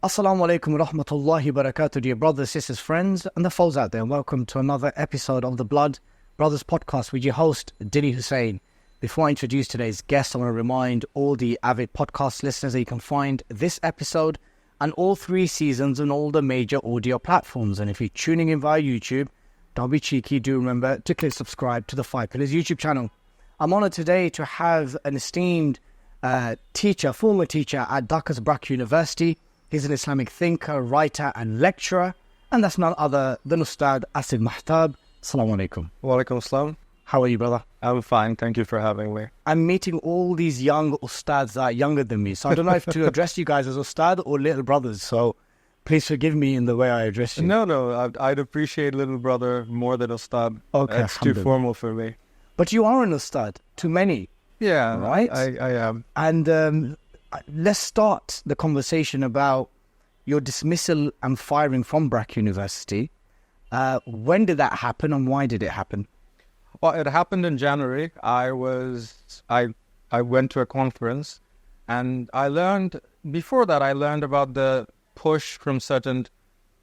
Assalamu alaikum wa rahmatullahi wa barakatuh, dear brothers, sisters, friends, and the foes out there. Welcome to another episode of the Blood Brothers podcast with your host, Dilly Hussain. Before I introduce today's guest, I want to remind all the avid podcast listeners that you can find this episode and all 3 seasons on all the major audio platforms. And if you're tuning in via YouTube, don't be cheeky, do remember to click subscribe to the Five Pillars YouTube channel. I'm honored today to have an esteemed former teacher at Dhaka's BRAC University. He's an Islamic thinker, writer and lecturer, and that's none other than Ustad Asif Mahtab. Assalamu alaikum. Wa alaikum assalam. How are you, brother? I'm fine, thank you for having me. I'm meeting all these young Ustads that are younger than me, so I don't know if to address you guys as Ustad or little brothers, so please forgive me in the way I address you. No, I'd appreciate little brother more than Ustad. Okay, it's too formal for me. But you are an Ustad to many. Yeah, right? I am. And let's start the conversation about your dismissal and firing from BRAC University. When did that happen and why did it happen? Well, it happened in January. I went to a conference and I learned about the push from certain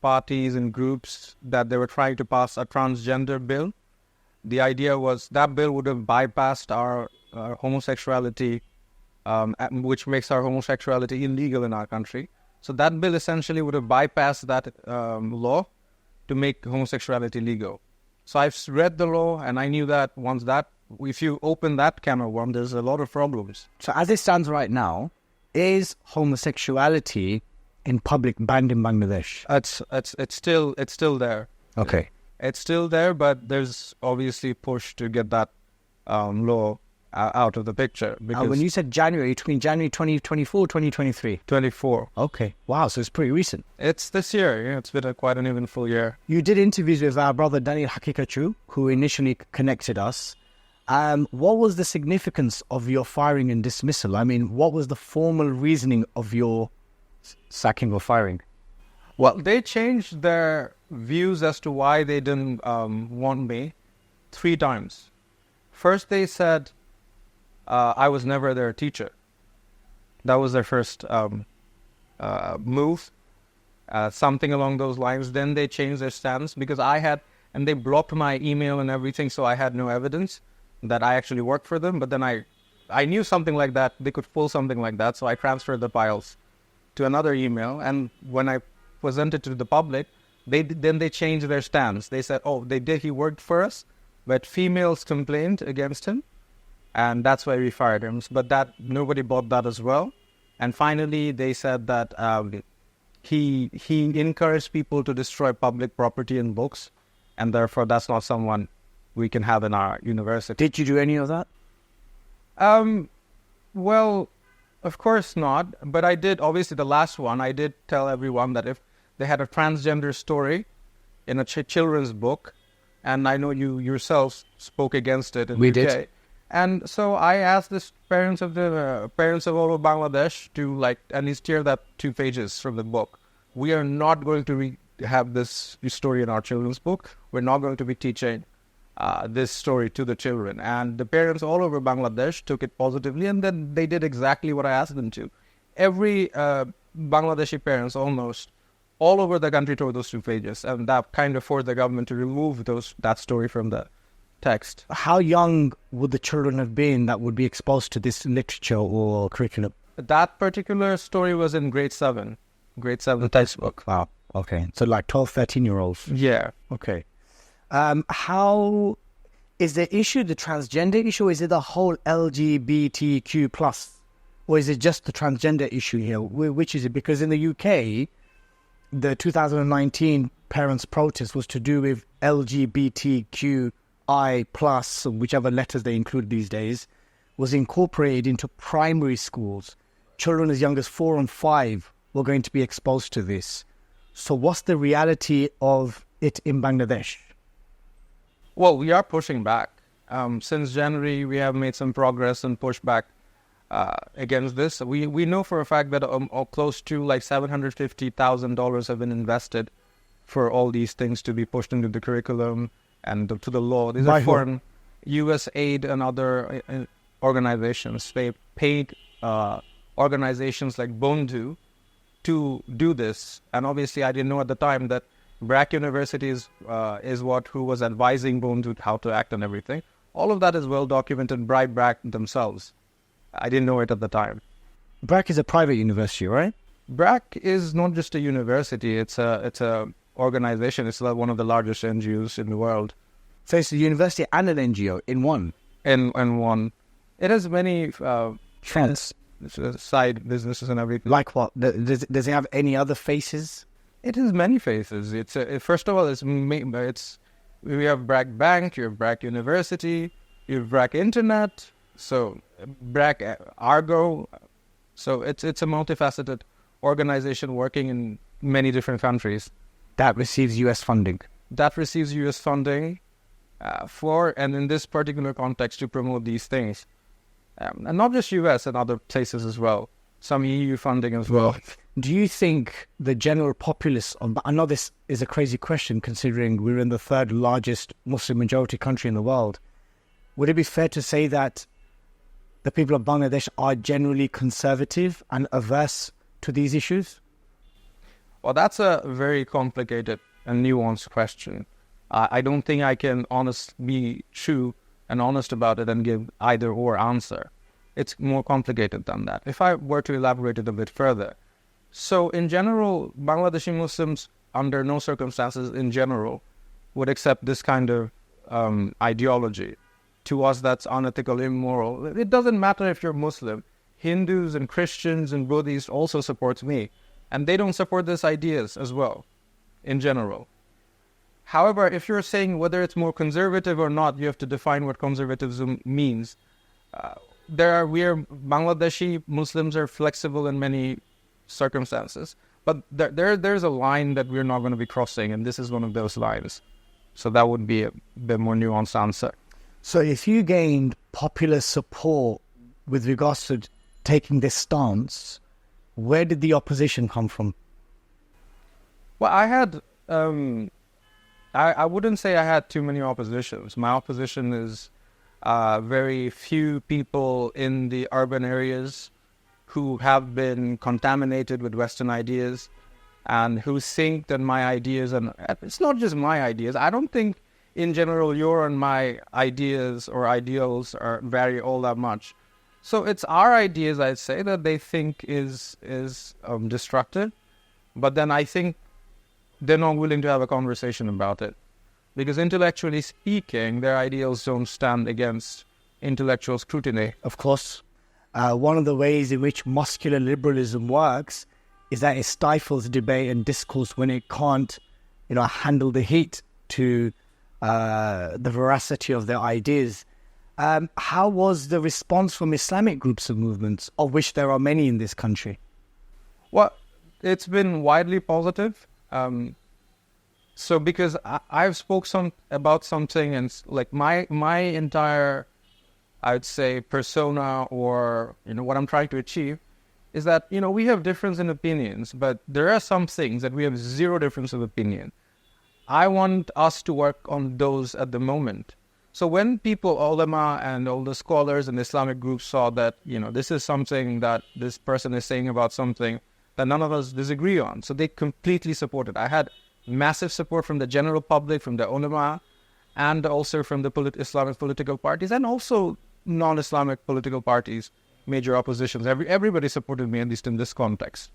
parties and groups that they were trying to pass a transgender bill. The idea was that bill would have bypassed our homosexuality, which makes our homosexuality illegal in our country. So that bill essentially would have bypassed that law to make homosexuality legal. So I've read the law and I knew that if you open that can of worms, there's a lot of problems. So as it stands right now, is homosexuality in public banned in Bangladesh? It's still there. Okay. It's still there, but there's obviously push to get that law out of the picture. Because when you said January, you mean January 2024 or 2023? 24. Okay. Wow, so it's pretty recent. It's this year. Yeah, it's been quite an eventful year. You did interviews with our brother Daniel Hakikachu, who initially connected us. What was the significance of your firing and dismissal? I mean, what was the formal reasoning of your sacking or firing? Well, they changed their views as to why they didn't want me 3 times. First, they said I was never their teacher. That was their first move, something along those lines. Then they changed their stance because and they blocked my email and everything, so I had no evidence that I actually worked for them. But then I knew something like that, they could pull something like that, so I transferred the files to another email. And when I presented to the public, they changed their stance. They said, he worked for us, but females complained against him, and that's why we fired him. But that nobody bought that as well. And finally, they said that he encouraged people to destroy public property and books, and therefore that's not someone we can have in our university. Did you do any of that? Well, of course not. But I did. Obviously, the last one, I did tell everyone that if they had a transgender story in a children's book, and I know you yourself spoke against it in the UK. Did. And so I asked the parents of all of Bangladesh to at least tear that 2 pages from the book. We are not going to have this story in our children's book. We're not going to be teaching this story to the children. And the parents all over Bangladesh took it positively, and then they did exactly what I asked them to. Every Bangladeshi parents almost all over the country tore those 2 pages, and that kind of forced the government to remove that story from the text. How young would the children have been that would be exposed to this literature or curriculum? That particular story was in grade 7 textbook. Wow. Okay. So 12, 13-year-olds. Yeah. Okay. How is the issue the transgender issue, or is it the whole LGBTQ plus, or is it just the transgender issue here? Which is it? Because in the UK, the 2019 parents' protest was to do with LGBTQI plus, whichever letters they include these days, was incorporated into primary schools. Children as young as 4 and 5 were going to be exposed to this. So what's the reality of it in Bangladesh? Well, we are pushing back. Since January, we have made some progress and pushed back against this. We know for a fact that close to $750,000 have been invested for all these things to be pushed into the curriculum and to the law. These are foreign USAID and other organizations. They paid organizations like Bondu to do this. And obviously, I didn't know at the time that BRAC University is who was advising Bone to how to act and everything. All of that is well documented by BRAC themselves. I didn't know it at the time. BRAC is a private university, right? BRAC is not just a university; it's a organization. It's one of the largest NGOs in the world. So it's a university and an NGO in one. In one, it has many Fronts. side businesses and everything. Like what? Does it have any other faces? It has many faces. First of all, we have BRAC Bank, you have BRAC University, you have BRAC Internet, so BRAC Argo. So it's a multifaceted organization working in many different countries. That receives US funding. That receives US funding and in this particular context, to promote these things. And not just US, and other places as well. Some EU funding as well. Do you think the general populace, I know this is a crazy question considering we're in the third largest Muslim majority country in the world, would it be fair to say that the people of Bangladesh are generally conservative and averse to these issues? Well, that's a very complicated and nuanced question. I don't think I can be true and honest about it and give either or answer. It's more complicated than that. If I were to elaborate it a bit further. So in general, Bangladeshi Muslims, under no circumstances in general, would accept this kind of ideology. To us, that's unethical, immoral. It doesn't matter if you're Muslim. Hindus and Christians and Buddhists also support me. And they don't support these ideas as well, in general. However, if you're saying whether it's more conservative or not, you have to define what conservatism means. Bangladeshi Muslims are flexible in many circumstances, but there's a line that we're not going to be crossing, and this is one of those lines. So that would be a bit more nuanced answer. So if you gained popular support with regards to taking this stance, where did the opposition come from? Well, I had... I wouldn't say I had too many oppositions. My opposition is very few people in the urban areas who have been contaminated with Western ideas and who think that my ideas, and it's not just my ideas, I don't think in general your and my ideas or ideals vary all that much. So it's our ideas, I'd say, that they think is destructive, but then I think they're not willing to have a conversation about it. Because intellectually speaking, their ideals don't stand against intellectual scrutiny. Of course. One of the ways in which muscular liberalism works is that it stifles debate and discourse when it can't, handle the heat to the veracity of their ideas. How was the response from Islamic groups and movements, of which there are many in this country? Well, it's been widely positive. So because I've spoke about something, and like my entire, I would say, persona, or what I'm trying to achieve, is that we have difference in opinions, but there are some things that we have zero difference of opinion. I want us to work on those at the moment. So when people, ulama and all the scholars and Islamic groups saw that this is something that this person is saying about something that none of us disagree on, so they completely supported. I had massive support from the general public, from the ulama, and also from the Islamic political parties, and also non-Islamic political parties, major oppositions. Everybody supported me, at least in this context.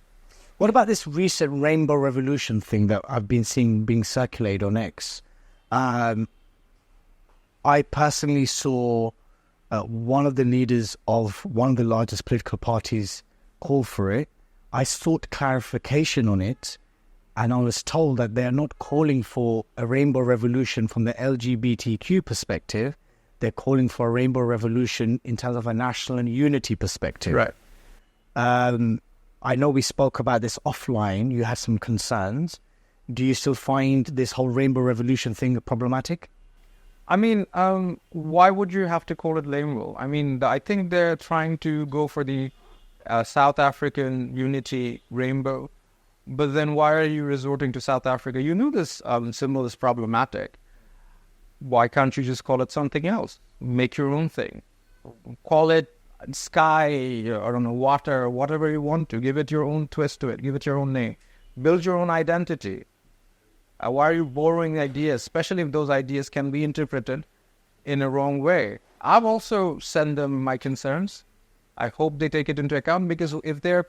What about this recent Rainbow Revolution thing that I've been seeing being circulated on X? I personally saw one of the leaders of one of the largest political parties call for it. I sought clarification on it, and I was told that they're not calling for a rainbow revolution from the LGBTQ perspective. They're calling for a rainbow revolution in terms of a national and unity perspective. Right. I know we spoke about this offline. You had some concerns. Do you still find this whole rainbow revolution thing problematic? I mean, why would you have to call it rainbow? I mean, I think they're trying to go for the South African unity rainbow. But then why are you resorting to South Africa? You knew this symbol is problematic. Why can't you just call it something else? Make your own thing. Call it sky, I don't know, water, whatever you want to. Give it your own twist to it. Give it your own name. Build your own identity. Why are you borrowing ideas, especially if those ideas can be interpreted in a wrong way? I've also sent them my concerns. I hope they take it into account, because if they're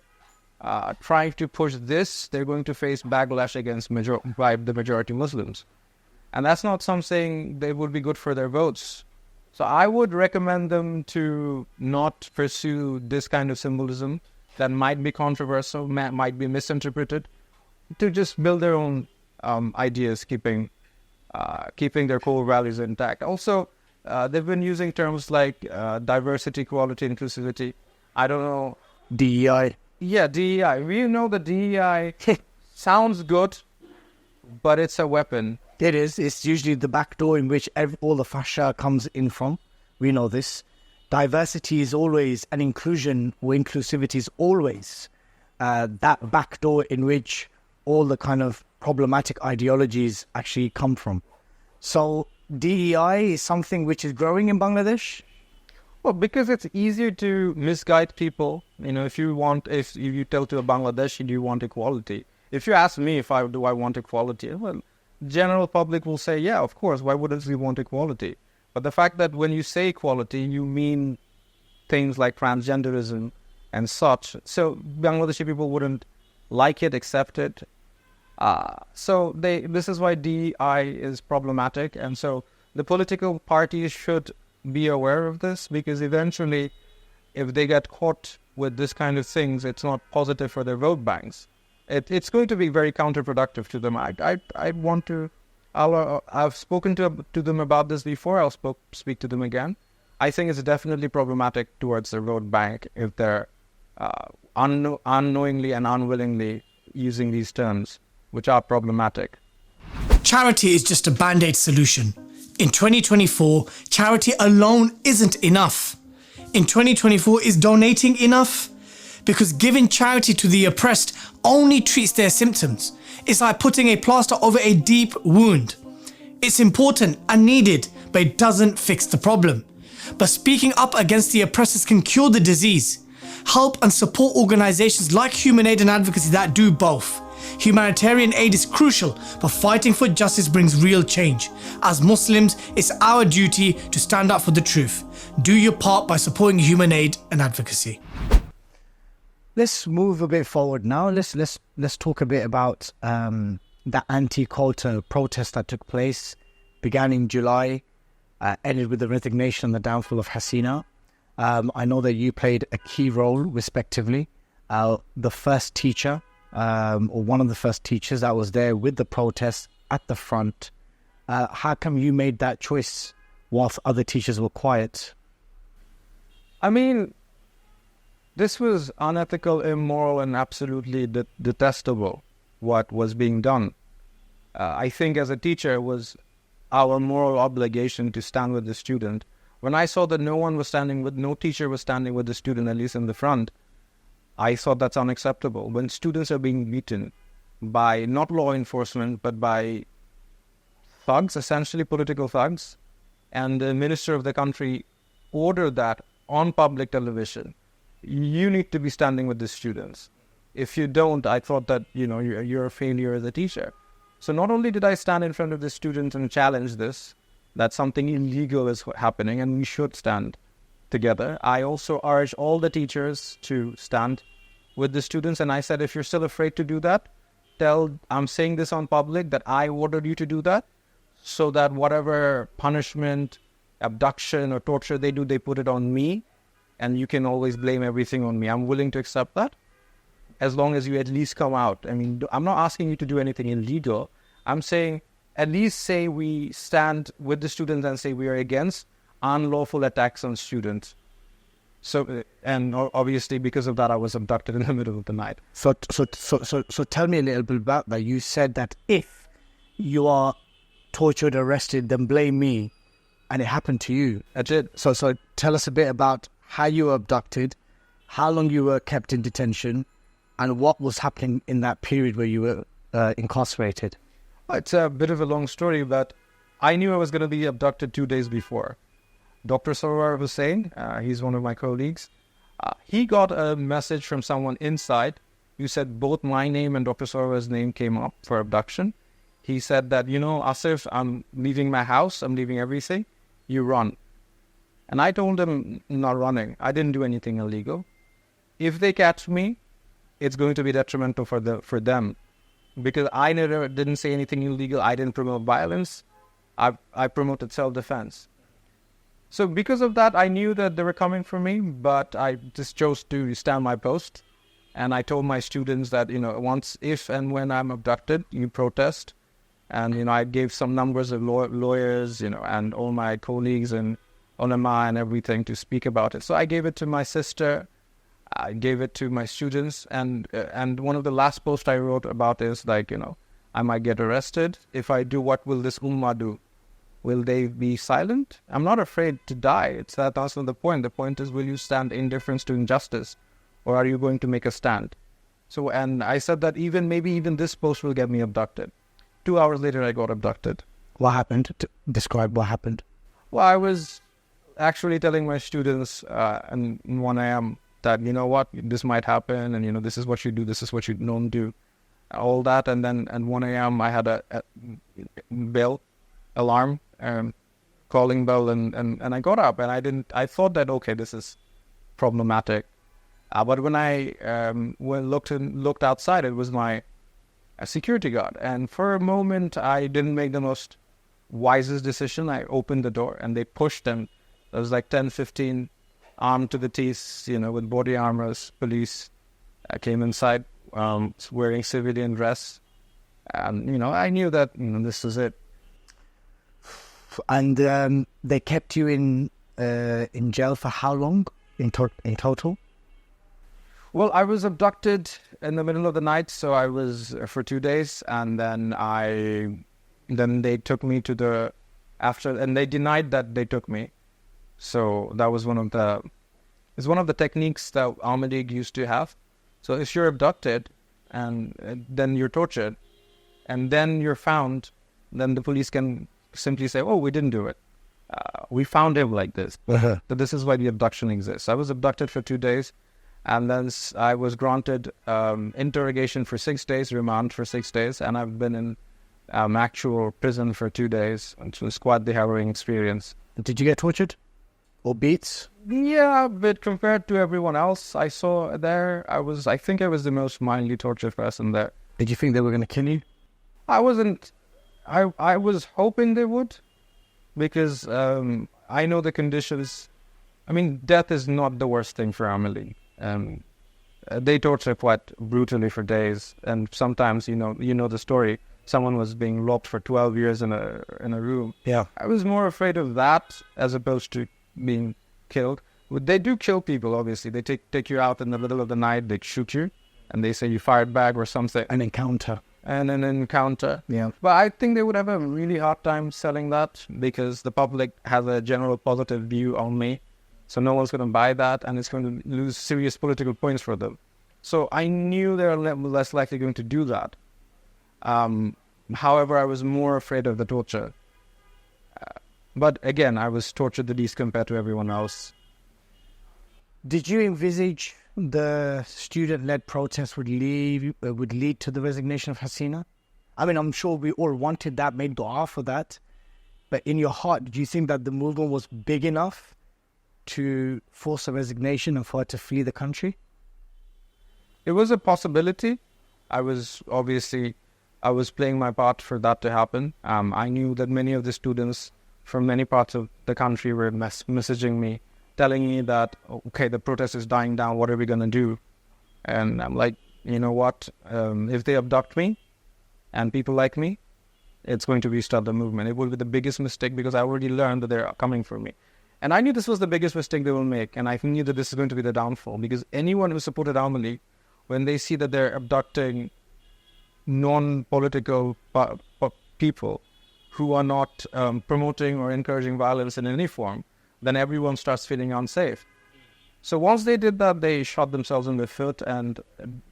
trying to push this, they're going to face backlash against by the majority Muslims. And that's not something that would be good for their votes. So I would recommend them to not pursue this kind of symbolism that might be controversial, might be misinterpreted, to just build their own ideas, keeping their core values intact. Also, they've been using terms like diversity, equality, inclusivity. I don't know. DEI. Yeah, DEI. We know the DEI sounds good, but it's a weapon. It is. It's usually the back door in which all the fascia comes in from. We know this. Diversity is always, and inclusion or inclusivity is always that back door in which all the kind of problematic ideologies actually come from. So DEI is something which is growing in Bangladesh? Well, because it's easier to misguide people. If you tell to a Bangladeshi, do you want equality? If you ask me do I want equality, well, general public will say, yeah, of course, why wouldn't we want equality? But the fact that when you say equality, you mean things like transgenderism and such. So Bangladeshi people wouldn't like it, accept it. So this is why DEI is problematic. And so the political parties should be aware of this, because eventually, if they get caught with this kind of things, it's not positive for their vote banks. It's going to be very counterproductive to them. I've spoken to them about this before. I'll speak to them again. I think it's definitely problematic towards the vote bank if they're unknowingly and unwillingly using these terms, which are problematic. Charity is just a band-aid solution. In 2024, charity alone isn't enough. In 2024, is donating enough? Because giving charity to the oppressed only treats their symptoms. It's like putting a plaster over a deep wound. It's important and needed, but it doesn't fix the problem. But speaking up against the oppressors can cure the disease. Help and support organizations like Human Aid and Advocacy that do both. Humanitarian aid is crucial, but fighting for justice brings real change. As Muslims, it's our duty to stand up for the truth. Do your part by supporting Human Aid and Advocacy. Let's move a bit forward now. Let's talk a bit about the anti-quota protest that took place, began in July, ended with the resignation and the downfall of Hasina. I know that you played a key role, respectively. The first teacher, or one of the first teachers that was there with the protest at the front. How come you made that choice whilst other teachers were quiet? I mean, this was unethical, immoral, and absolutely detestable, what was being done. I think as a teacher, it was our moral obligation to stand with the student. When I saw that no teacher was standing with the student, at least in the front, I thought that's unacceptable. When students are being beaten by not law enforcement, but by thugs, essentially political thugs, and the minister of the country ordered that on public television, you need to be standing with the students. If you don't, I thought that, you're a failure as a teacher. So not only did I stand in front of the students and challenge this, that something illegal is happening and we should stand together, I also urged all the teachers to stand with the students. And I said, if you're still afraid to do that, I'm saying this on public, that I ordered you to do that, so that whatever punishment, abduction or torture they do, they put it on me. And you can always blame everything on me. I'm willing to accept that, as long as you at least come out. I mean, I'm not asking you to do anything illegal. I'm saying at least say we stand with the students and say we are against unlawful attacks on students. So, and obviously because of that, I was abducted in the middle of the night. So tell me a little bit about that. You said that if you are tortured, arrested, then blame me, and it happened to you. I did. So tell us a bit about how you were abducted, how long you were kept in detention, and what was happening in that period where you were incarcerated. It's a bit of a long story, but I knew I was going to be abducted 2 days before. Dr. Dilly Hussain, he's one of my colleagues, He got a message from someone inside who said both my name and Dr. Sorwa's name came up for abduction. He said that, Asif, I'm leaving my house, I'm leaving everything, you run. And I told him, not running. I didn't do anything illegal. If they catch me, it's going to be detrimental for them. Because I didn't say anything illegal, I didn't promote violence, I promoted self-defense. So because of that, I knew that they were coming for me, but I just chose to stand my post. And I told my students that, if and when I'm abducted, you protest. And, I gave some numbers of lawyers, and all my colleagues and ulama and everything to speak about it. So I gave it to my sister, I gave it to my students. And one of the last posts I wrote about is like, I might get arrested. If I do, what will this ummah do? Will they be silent? I'm not afraid to die. That's not the point. The point is, will you stand indifference to injustice? Or are you going to make a stand? So, and I said that maybe even this post will get me abducted. 2 hours later, I got abducted. What happened? Describe what happened. Well, I was actually telling my students at 1 a.m. that, what, this might happen, and, this is what you do, this is what you don't do, all that. And then at 1 a.m., I had a bell, alarm, calling bell, and I got up, and I thought that, okay, this is problematic. But when I looked outside, it was my security guard. And for a moment, I didn't make the most wisest decision. I opened the door, and they pushed them. There was like 10, 15 armed to the teeth, with body armors. Police came inside, wearing civilian dress. And, I knew that, this was it. And they kept you in jail for how long in total? Well, I was abducted in the middle of the night, so I was for 2 days, and then they took me to and they denied that they took me. So that was one of the techniques that Ahmad League used to have. So if you're abducted and then you're tortured, and then you're found, then the police can simply say, "Oh, we didn't do it. We found him like this." So this is why the abduction exists. I was abducted for 2 days. And then I was granted interrogation for 6 days, remand for 6 days, and I've been in actual prison for 2 days. It was quite the harrowing experience. Did you get tortured or beats? Yeah, but compared to everyone else I saw there, I think I was the most mildly tortured person there. Did you think they were going to kill you? I wasn't. I was hoping they would, because I know the conditions. I mean, death is not the worst thing for Amelie. They torture quite brutally for days, and sometimes, you know the story. Someone was being locked for 12 years in a room. Yeah, I was more afraid of that as opposed to being killed. They do kill people, obviously. They take you out in the middle of the night. They shoot you, and they say you fired back or something. An encounter. And an encounter. Yeah. But I think they would have a really hard time selling that, because the public has a general positive view on me. So no one's going to buy that, and it's going to lose serious political points for them. So I knew they were less likely going to do that. However, I was more afraid of the torture. But again, I was tortured the least compared to everyone else. Did you envisage the student-led protest would lead to the resignation of Hasina? I mean, I'm sure we all wanted that, made dua for that. But in your heart, did you think that the movement was big enough to force a resignation and for her to flee the country? It was a possibility. I was playing my part for that to happen. I knew that many of the students from many parts of the country were messaging me, telling me that, okay, the protest is dying down, what are we going to do? And I'm like, you know what? If they abduct me and people like me, it's going to restart the movement. It will be the biggest mistake, because I already learned that they're coming for me. And I knew this was the biggest mistake they will make, and I knew that this is going to be the downfall, because anyone who supported Amelie, when they see that they're abducting non-political people who are not promoting or encouraging violence in any form, then everyone starts feeling unsafe. So once they did that, they shot themselves in the foot, and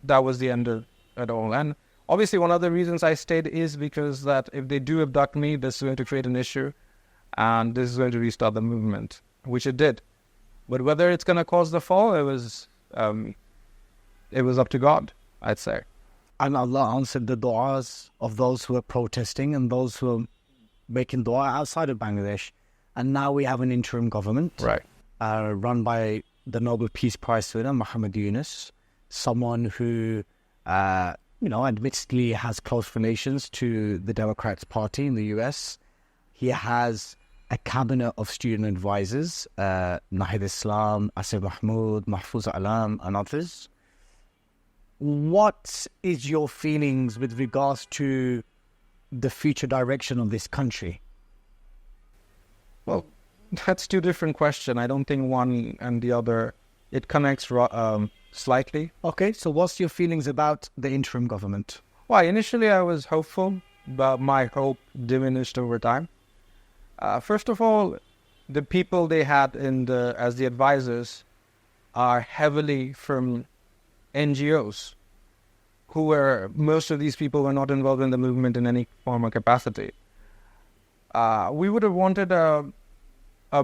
that was the end of it all. And obviously one of the reasons I stayed is because that if they do abduct me, this is going to create an issue, and this is going to restart the movement, which it did. But whether it's going to cause the fall, it was up to God, I'd say. And Allah answered the du'as of those who are protesting and those who are making du'a outside of Bangladesh. And now we have an interim government, Right. Run by the Nobel Peace Prize winner, Muhammad Yunus, someone who, admittedly has close relations to the Democrats Party in the US. He has a cabinet of student advisors, Nahid Islam, Asif Mahmoud, Mahfuz Alam, and others. What is your feelings with regards to the future direction of this country? Well, that's two different questions. I don't think one and the other, it connects slightly. Okay, so what's your feelings about the interim government? Well, initially I was hopeful, but my hope diminished over time. First of all, the people they had as the advisors are heavily from NGOs, most of these people were not involved in the movement in any form or capacity. We would have wanted a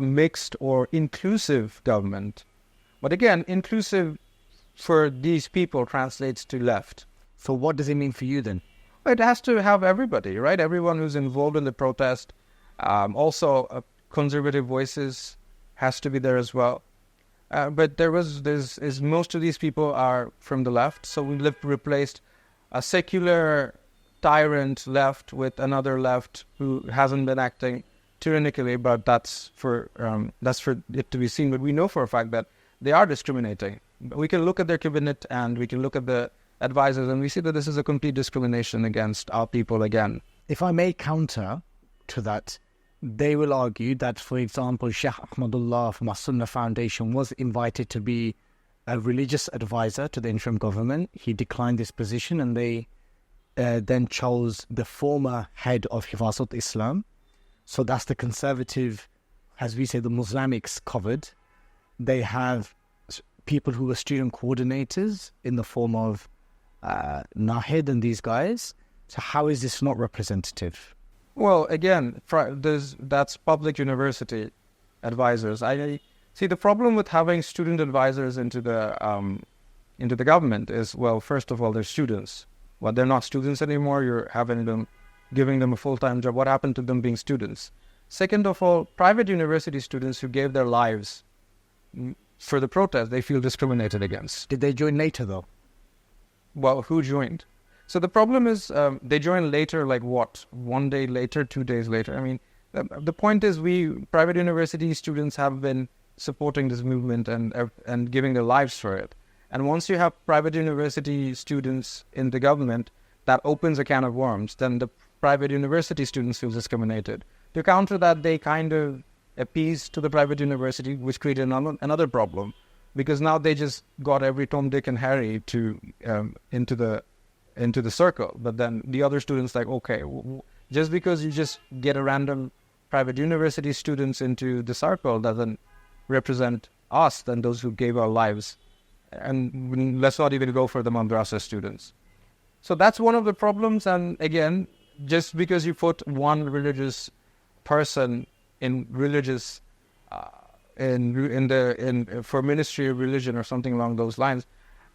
mixed or inclusive government. But again, inclusive for these people translates to left. So what does it mean for you then? It has to have everybody, right? Everyone who's involved in the protest. Also, conservative voices has to be there as well. But most of these people are from the left, so we replaced a secular tyrant left with another left who hasn't been acting tyrannically, but that's for it to be seen. But we know for a fact that they are discriminating. We can look at their cabinet and we can look at the advisors, and we see that this is a complete discrimination against our people again. If I may counter to that, they will argue that, for example, Sheikh Ahmadullah from As-Sunnah Foundation was invited to be a religious advisor to the interim government. He declined this position, and they then chose the former head of Hifazat Islam. So that's the conservative, as we say, the Muslimics covered. They have people who were student coordinators in the form of Nahid and these guys. So how is this not representative? Well, again, that's public university advisors. I see the problem with having student advisors into the government is, well, first of all, they're students. Well, they're not students anymore. You're giving them a full-time job. What happened to them being students? Second of all, private university students who gave their lives for the protest, they feel discriminated against. Did they join later, though? Well, who joined? So the problem is they join later, like what? 1 day later, 2 days later? I mean, the point is private university students have been supporting this movement and giving their lives for it. And once you have private university students in the government, that opens a can of worms. Then the private university students feel discriminated. To counter that, they kind of appease to the private university, which created another problem. Because now they just got every Tom, Dick and Harry into the circle. But then the other students like, okay, just because you just get a random private university students into the circle doesn't represent us and those who gave our lives. And let's not even go for the madrasa students. So that's one of the problems. And again, just because you put one religious person in religious for ministry of religion or something along those lines,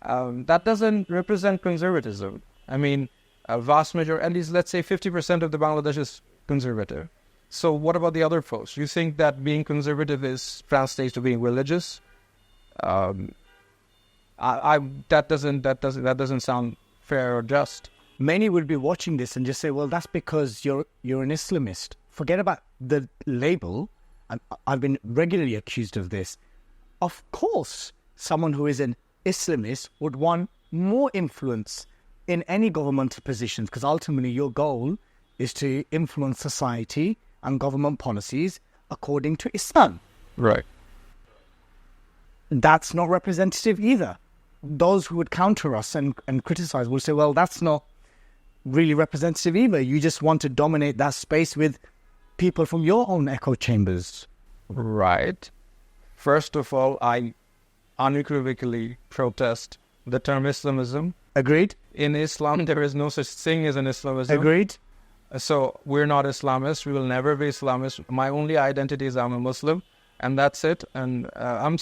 that doesn't represent conservatism. I mean, a vast majority, at least let's say 50% of the Bangladesh is conservative. So what about the other folks? You think that being conservative translates to being religious? That doesn't sound fair or just. Many would be watching this and just say, well, that's because you're an Islamist. Forget about the label. I've been regularly accused of this. Of course, someone who is an Islamist would want more influence in any governmental positions, because ultimately your goal is to influence society and government policies according to Islam. Right. That's not representative either. Those who would counter us and criticize will say, well, that's not really representative either. You just want to dominate that space with people from your own echo chambers. Right. First of all, I unequivocally protest the term Islamism. Agreed. In Islam, there is no such thing as an Islamism. Agreed. So we're not Islamists. We will never be Islamists. My only identity is I'm a Muslim. and that's it. And I'm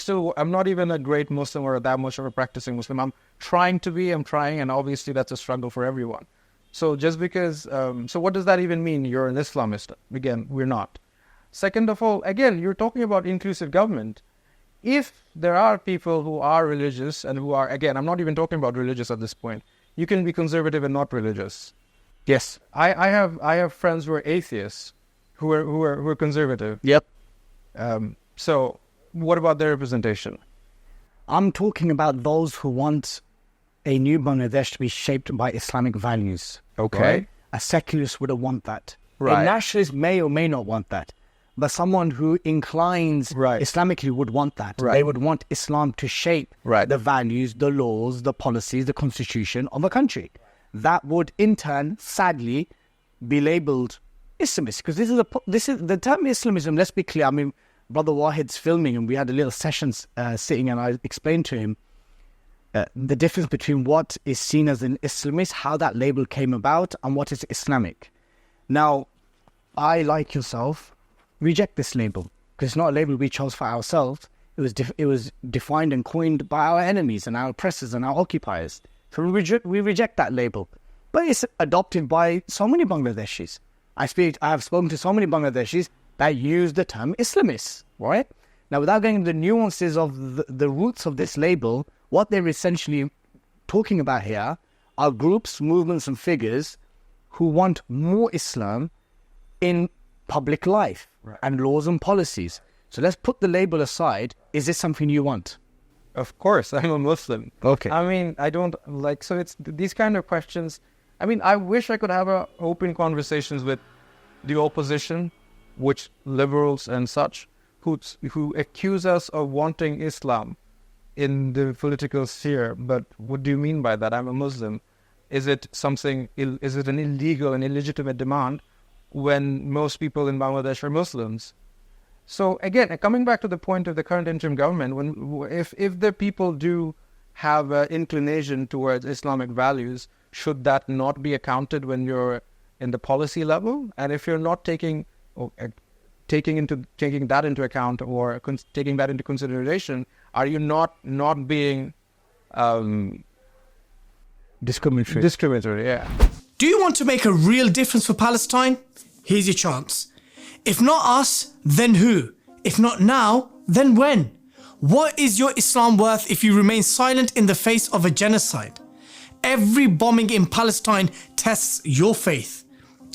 not even a great Muslim or that much of a practicing Muslim. I'm trying to be, and obviously that's a struggle for everyone. So just because, so what does that even mean? You're an Islamist? Again, we're not. Second of all, again, you're talking about inclusive government. If there are people who are religious and who are, again, I'm not even talking about religious at this point. You can be conservative and not religious. Yes, I have friends who are atheists, who are conservative. Yep. So what about their representation? I'm talking about those who want a new Bangladesh to be shaped by Islamic values. Okay. Right? A secularist wouldn't want that. Right. A nationalist may or may not want that. But someone who inclines Islamically would want that. Right. They would want Islam to shape Right. the values, the laws, the policies, the constitution of a country. That would, in turn, sadly, be labelled Islamist. Because this is the term Islamism. Let's be clear. I mean, Brother Wahid's filming, and we had a little session sitting, and I explained to him the difference between what is seen as an Islamist, how that label came about, and what is Islamic. Now, I, like yourself, reject this label, because it's not a label we chose for ourselves. It was defined and coined by our enemies and our oppressors and our occupiers. So we reject that label. But it's adopted by so many Bangladeshis. I have spoken to so many Bangladeshis that use the term Islamist, right? Now, without getting into the nuances of the roots of this label, what they're essentially talking about here are groups, movements and figures who want more Islam in public life and laws and policies. So let's put the label aside. Is this something you want? Of course, I'm a Muslim. Okay. I mean, I don't like, so it's these kind of questions. I mean, I wish I could have open conversations with the opposition, which liberals and such, who accuse us of wanting Islam in the political sphere. But what do you mean by that? I'm a Muslim. Is it something, is it an illegal and illegitimate demand when most people in Bangladesh are Muslims? So again, coming back to the point of the current interim government, if the people do have an inclination towards Islamic values, should that not be accounted when you're in the policy level? And if you're not taking that into account or taking that into consideration, are you not being Discriminatory. discriminatory? Yeah. Do you want to make a real difference for Palestine? Here's your chance. If not us, then who? If not now, then when? What is your Islam worth if you remain silent in the face of a genocide? Every bombing in Palestine tests your faith.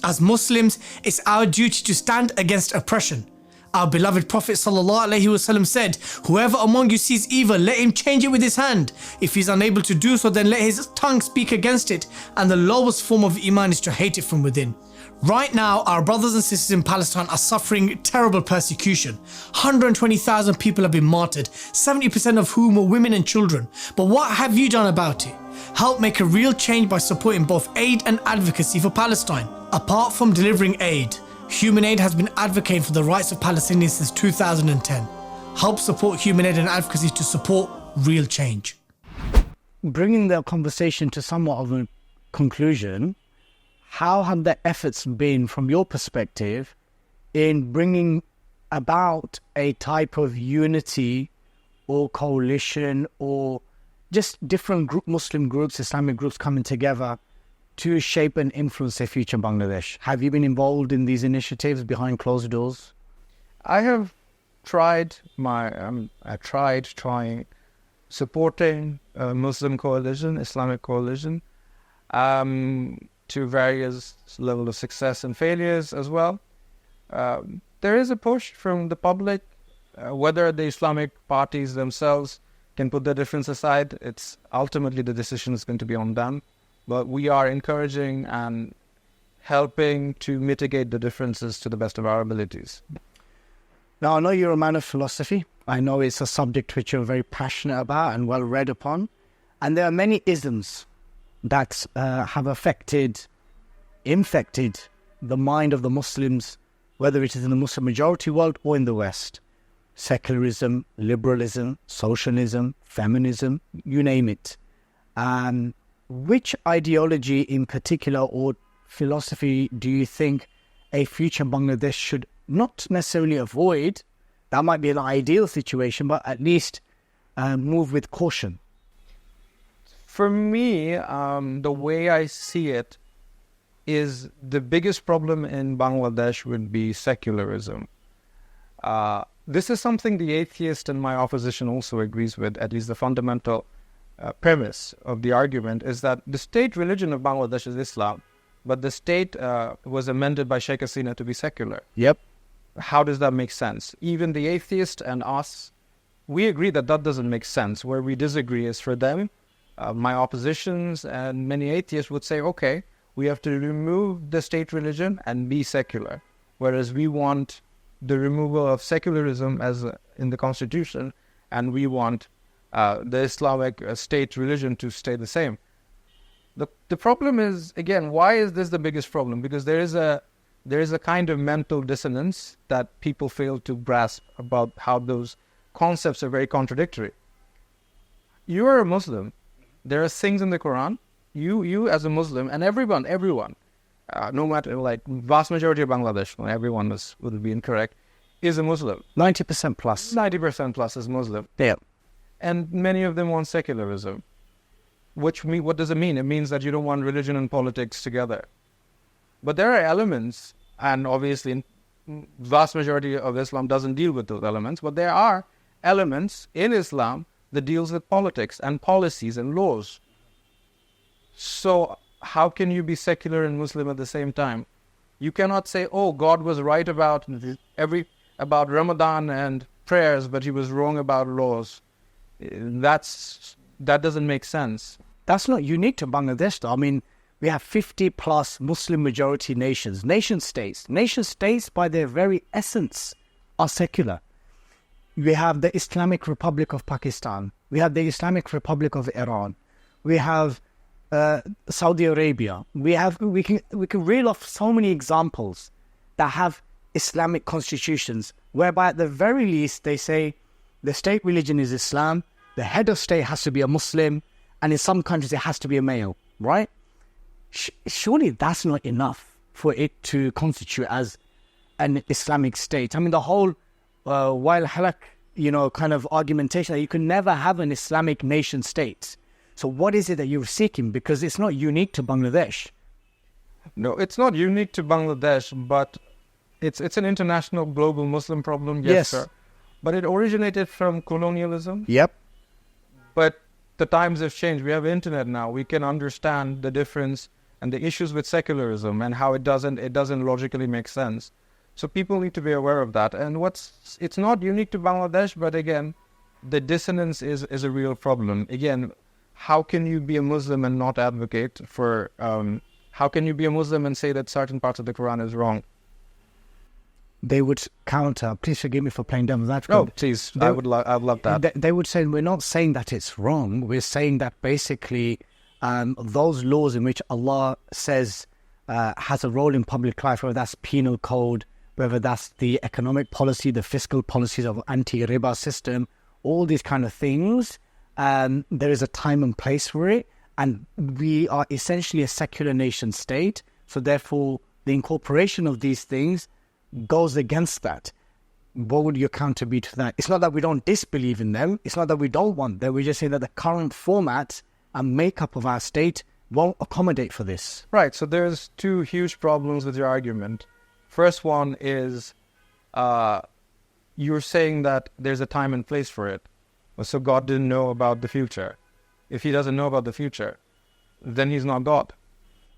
As Muslims, it's our duty to stand against oppression. Our beloved Prophet ﷺ said, "Whoever among you sees evil, let him change it with his hand. If he's unable to do so, then let his tongue speak against it. And the lowest form of Iman is to hate it from within." Right now, our brothers and sisters in Palestine are suffering terrible persecution. 120,000 people have been martyred, 70% of whom were women and children. But what have you done about it? Help make a real change by supporting both aid and advocacy for Palestine. Apart from delivering aid, Human Aid has been advocating for the rights of Palestinians since 2010. Help support Human Aid and advocacy to support real change. Bringing the conversation to somewhat of a conclusion, how have the efforts been from your perspective in bringing about a type of unity or coalition or just different Muslim groups, Islamic groups coming together to shape and influence a future Bangladesh? Have you been involved in these initiatives behind closed doors? I have tried supporting a Muslim coalition, Islamic coalition, to various level of success and failures as well. There is a push from the public, whether the Islamic parties themselves can put their difference aside. It's ultimately the decision is going to be on them. But we are encouraging and helping to mitigate the differences to the best of our abilities. Now, I know you're a man of philosophy. I know it's a subject which you're very passionate about and well read upon. And there are many isms that have infected the mind of the Muslims, whether it is in the Muslim majority world or in the West. Secularism, liberalism, socialism, feminism, you name it. Which ideology in particular or philosophy do you think a future Bangladesh should not necessarily avoid, That might be an ideal situation, but at least move with caution. For me, the way I see it is the biggest problem in Bangladesh would be secularism. This is something the atheist in my opposition also agrees with, at least the fundamental premise of the argument is that the state religion of Bangladesh is Islam, but the state was amended by Sheikh Hasina to be secular. Yep. How does that make sense? Even the atheist and us, we agree that that doesn't make sense. Where we disagree is for them, my oppositions and many atheists would say, okay, we have to remove the state religion and be secular. Whereas we want the removal of secularism as in the constitution, and we want the Islamic state religion to stay the same. The problem is, again, why is this the biggest problem? Because there is a kind of mental dissonance that people fail to grasp about how those concepts are very contradictory. You are a Muslim. There are things in the Quran. You as a Muslim, and everyone, no matter, like vast majority of Bangladesh, everyone would be incorrect, is a Muslim. 90% plus. 90% plus is Muslim. Yeah. And many of them want secularism. What does it mean? It means that you don't want religion and politics together. But there are elements, and obviously vast majority of Islam doesn't deal with those elements, but there are elements in Islam that deals with politics and policies and laws. So how can you be secular and Muslim at the same time? You cannot say, oh, God was right about Ramadan and prayers, but he was wrong about laws. That doesn't make sense. That's not unique to Bangladesh, though. I mean, we have 50 plus Muslim majority nations, nation states. Nation states, by their very essence, are secular. We have the Islamic Republic of Pakistan. We have the Islamic Republic of Iran. We have Saudi Arabia. We can reel off so many examples that have Islamic constitutions, whereby at the very least they say the state religion is Islam, the head of state has to be a Muslim, and in some countries it has to be a male, right? Surely that's not enough for it to constitute as an Islamic state. I mean, the whole Wail Halak, kind of argumentation that you can never have an Islamic nation state. So what is it that you're seeking? Because it's not unique to Bangladesh. No, it's not unique to Bangladesh, but it's an international global Muslim problem, yes, sir. But it originated from colonialism. Yep. But the times have changed. We have internet now. We can understand the difference and the issues with secularism and how it doesn't logically make sense. So people need to be aware of that. And it's not unique to Bangladesh, but again, the dissonance is a real problem. Again, how can you be a Muslim and not advocate for, how can you be a Muslim and say that certain parts of the Quran is wrong? They would counter, please forgive me for playing devil's advocate. Oh, please, I'd love that. They would say, we're not saying that it's wrong. We're saying that basically those laws in which Allah says has a role in public life, whether that's penal code, whether that's the economic policy, the fiscal policies of anti-riba system, all these kind of things, there is a time and place for it. And we are essentially a secular nation state. So therefore, the incorporation of these things goes against that. What would your counter be to that? It's not that we don't disbelieve in them. It's not that we don't want them. We just say that the current format and makeup of our state won't accommodate for this. Right. So there's two huge problems with your argument. First one is you're saying that there's a time and place for it. So God didn't know about the future. If he doesn't know about the future, then he's not God.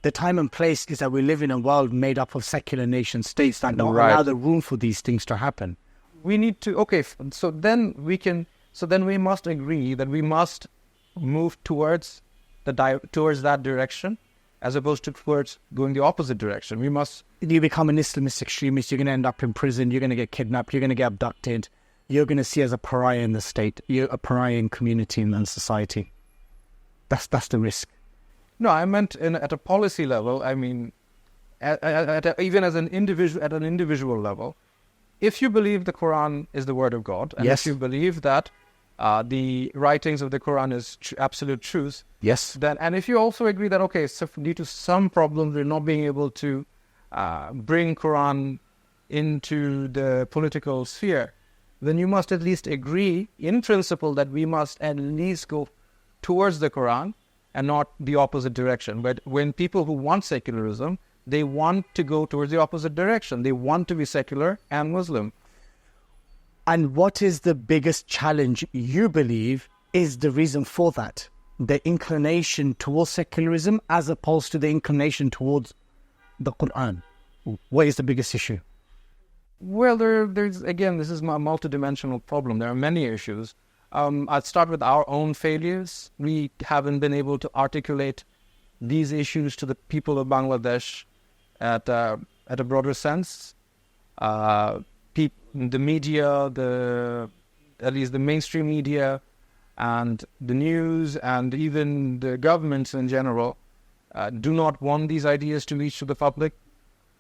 The time and place is that we live in a world made up of secular nation states that don't allow the room for these things to happen. We need to, so then we must agree that we must move towards that direction as opposed to towards going the opposite direction. You become an Islamist extremist, you're going to end up in prison, you're going to get kidnapped, you're going to get abducted, you're going to see as a pariah in the state, you're a pariah in community and society. That's the risk. No, I meant at a policy level. I mean, even as an individual level. If you believe the Quran is the word of God, and if you believe that the writings of the Quran is absolute truth, then, and if you also agree that so due to some problems we're not being able to bring Quran into the political sphere, then you must at least agree in principle that we must at least go towards the Quran and not the opposite direction. But when people who want secularism, they want to go towards the opposite direction. They want to be secular and Muslim. And what is the biggest challenge you believe is the reason for that? The inclination towards secularism as opposed to the inclination towards the Quran. What is the biggest issue? Well, there's, again, this is a multidimensional problem. There are many issues. I'd start with our own failures. We haven't been able to articulate these issues to the people of Bangladesh at a broader sense. The media, at least the mainstream media, and the news, and even the governments in general, do not want these ideas to reach to the public.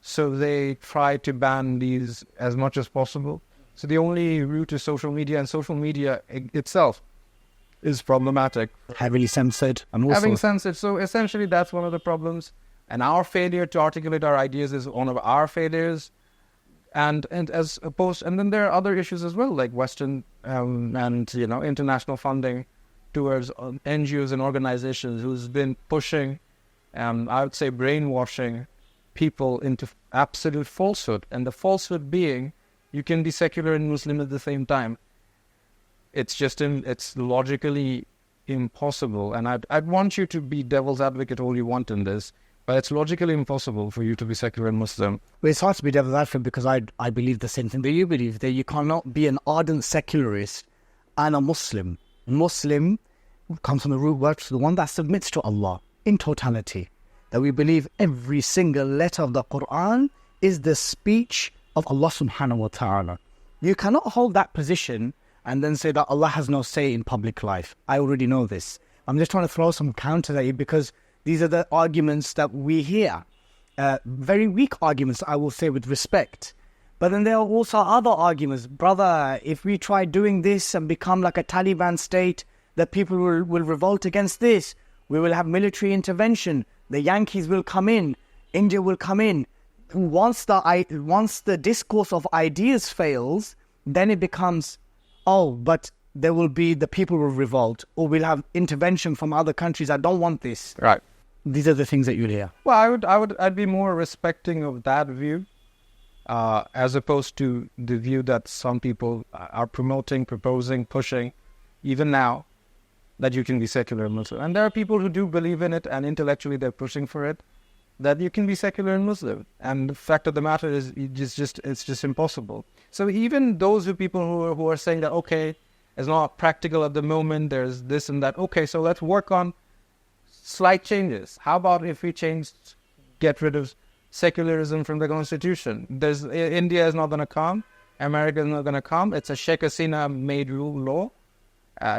So they try to ban these as much as possible. So the only route is social media, and social media itself is problematic. Heavily censored. And also Having censored. So essentially that's one of the problems. And our failure to articulate our ideas is one of our failures. And as opposed, and then there are other issues as well, like Western and international funding towards NGOs and organizations who's been pushing, I would say, brainwashing people into absolute falsehood. And the falsehood being, you can be secular and Muslim at the same time. It's just it's logically impossible. And I'd want you to be devil's advocate all you want in this, but it's logically impossible for you to be secular and Muslim. Well, it's hard to be devil's advocate because I believe the same thing that you believe, that you cannot be an ardent secularist and a Muslim. Muslim comes from the root word, the one that submits to Allah in totality. That we believe every single letter of the Quran is the speech of Allah subhanahu wa ta'ala. You cannot hold that position and then say that Allah has no say in public life. I already know this. I'm just trying to throw some counters at you because these are the arguments that we hear. Very weak arguments, I will say, with respect. But then there are also other arguments. Brother, if we try doing this and become like a Taliban state, that people will revolt against this. We will have military intervention. The Yankees will come in. India will come in. Once the discourse of ideas fails, then it becomes, but there will be, the people will revolt, or we'll have intervention from other countries that don't want this. Right. These are the things that you'll hear. Well, I'd be more respecting of that view, as opposed to the view that some people are promoting, proposing, pushing, even now, that you can be secular and Muslim. And there are people who do believe in it, and intellectually they're pushing for it, that you can be secular and Muslim. And the fact of the matter is, it's just impossible. So even those people who are saying that, okay, it's not practical at the moment, there's this and that, okay, so let's work on slight changes. How about if we get rid of secularism from the constitution? India is not going to come, America is not going to come. It's a Sheikh Hasina made law.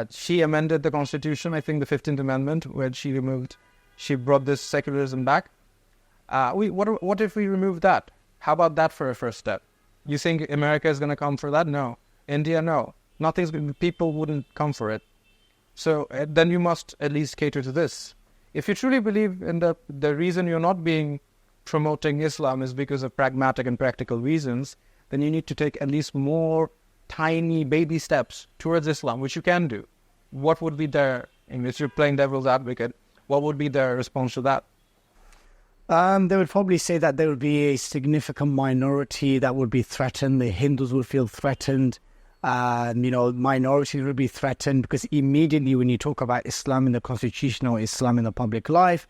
She amended the constitution, I think the 15th Amendment, where she brought this secularism back. What if we remove that? How about that for a first step? You think America is going to come for that? No. India, no. People wouldn't come for it. So then you must at least cater to this. If you truly believe in the reason you're not promoting Islam is because of pragmatic and practical reasons, then you need to take at least more tiny baby steps towards Islam, which you can do. What would be if you're playing devil's advocate, what would be their response to that? They would probably say that there would be a significant minority that would be threatened. The Hindus would feel threatened. Minorities would be threatened because immediately when you talk about Islam in the constitution or Islam in the public life,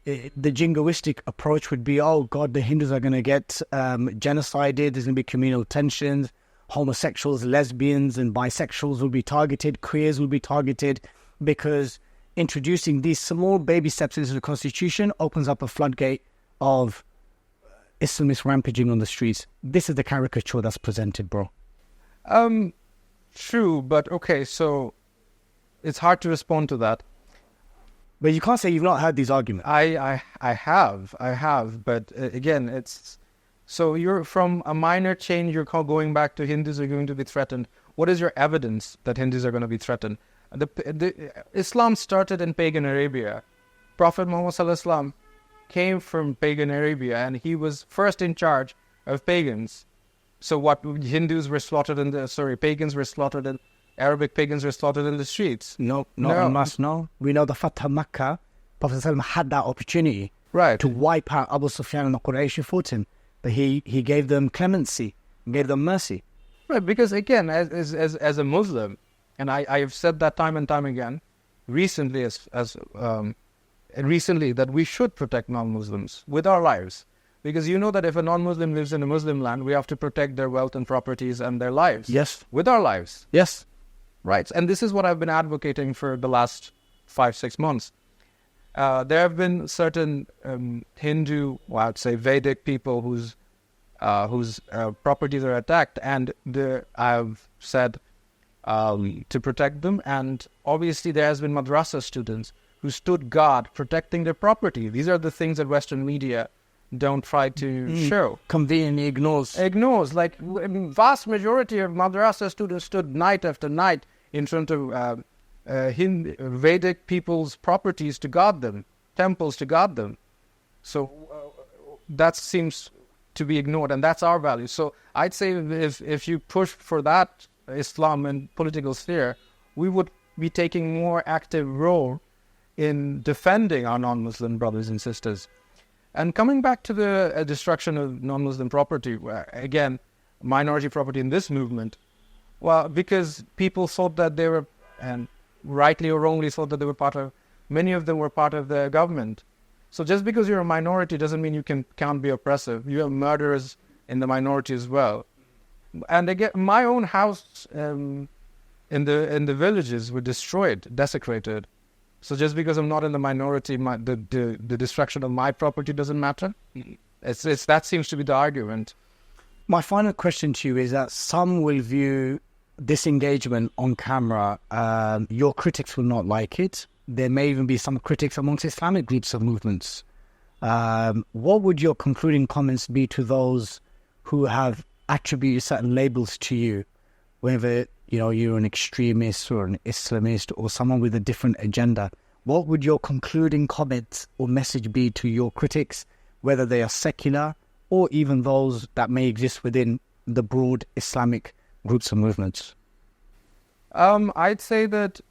the jingoistic approach would be, oh God, the Hindus are going to get genocided. There's going to be communal tensions. Homosexuals, lesbians and bisexuals will be targeted. Queers will be targeted because introducing these small baby steps into the constitution opens up a floodgate of Islamists rampaging on the streets. This is the caricature that's presented, bro. True, but okay, so it's hard to respond to that. But you can't say you've not heard these arguments. I have, but again, it's... So you're from a minor change, you're going back to Hindus are going to be threatened. What is your evidence that Hindus are going to be threatened? Islam started in pagan Arabia. Prophet Muhammad Sallallahu Alaihi Wasallam came from pagan Arabia, and he was first in charge of pagans. So what, Hindus were slaughtered pagans were slaughtered in, Arabic pagans were slaughtered in the streets. No, not en masse, no. We know the Fatah Makkah, Prophet ﷺ had that opportunity to wipe out Abu Sufyan and the Quraysh who fought him. But he gave them clemency, gave them mercy. Right, because again, as a Muslim, and I have said that time and time again, recently that we should protect non-Muslims with our lives. Because you know that if a non-Muslim lives in a Muslim land, we have to protect their wealth and properties and their lives. Yes. With our lives. Yes. Right. And this is what I've been advocating for the last 5-6 months. There have been certain Hindu, well, I'd say Vedic people whose properties are attacked, and I've said to protect them. And obviously there has been madrasa students who stood guard protecting their property. These are the things that Western media don't try to show. Conveniently ignores. Like, vast majority of madrasa students stood night after night in front of Vedic people's properties to guard them, temples to guard them. So that seems to be ignored, and that's our value. So I'd say if you push for that Islam and political sphere, we would be taking more active role in defending our non-Muslim brothers and sisters. And coming back to the destruction of non-Muslim property, again, minority property in this movement, well, because people thought that they were, and rightly or wrongly thought that they were many of them were part of the government. So just because you're a minority doesn't mean you can't be oppressive. You have murderers in the minority as well. And again, my own house in the villages were destroyed, desecrated. So just because I'm not in the minority, the destruction of my property doesn't matter? That seems to be the argument. My final question to you is that some will view this engagement on camera, your critics will not like it. There may even be some critics amongst Islamic groups of movements. What would your concluding comments be to those who have attributed certain labels to you, whether you're an extremist or an Islamist or someone with a different agenda? What would your concluding comment or message be to your critics, whether they are secular or even those that may exist within the broad Islamic groups and movements? I'd say that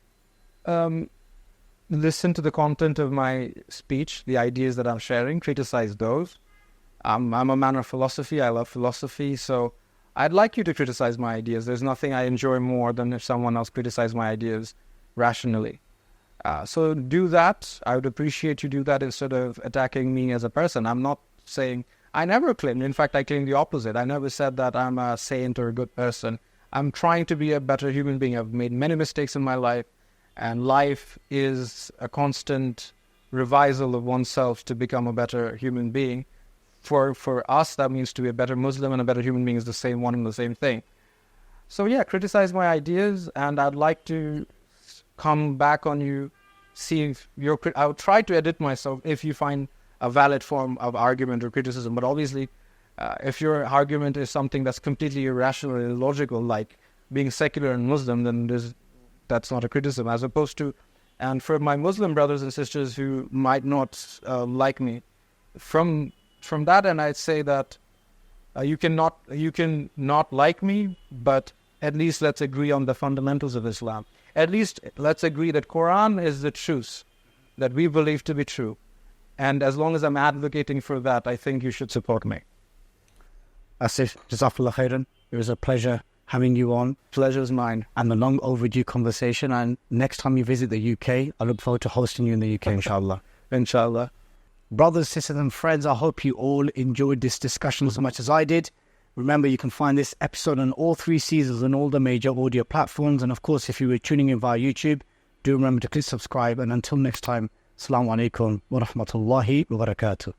listen to the content of my speech, the ideas that I'm sharing, criticize those. I'm a man of philosophy. I love philosophy, so I'd like you to criticize my ideas. There's nothing I enjoy more than if someone else criticizes my ideas rationally. So do that. I would appreciate you do that instead of attacking me as a person. I'm not saying, I never claimed, in fact, I claim the opposite. I never said that I'm a saint or a good person. I'm trying to be a better human being. I've made many mistakes in my life, and life is a constant revisal of oneself to become a better human being. For us, that means to be a better Muslim, and a better human being is the same one and the same thing. So yeah, criticize my ideas, and I'd like to come back on you, see if I'll try to edit myself if you find a valid form of argument or criticism. But obviously, if your argument is something that's completely irrational and illogical, like being secular and Muslim, then that's not a criticism. As opposed to, and for my Muslim brothers and sisters who might not like me, from that end, I'd say that you can not like me, but at least let's agree on the fundamentals of Islam. At least let's agree that Quran is the truth that we believe to be true. And as long as I'm advocating for that, I think you should support me. Asif, Jazakallah khairan. It was a pleasure having you on. Pleasure is mine. And a long overdue conversation. And next time you visit the UK, I look forward to hosting you in the UK, inshallah. Inshallah. Brothers, sisters and friends, I hope you all enjoyed this discussion as much as I did. Remember, you can find this episode on all 3 seasons on all the major audio platforms. And of course, if you were tuning in via YouTube, do remember to click subscribe. And until next time, Assalamu alaikum wa rahmatullahi wa barakatuh.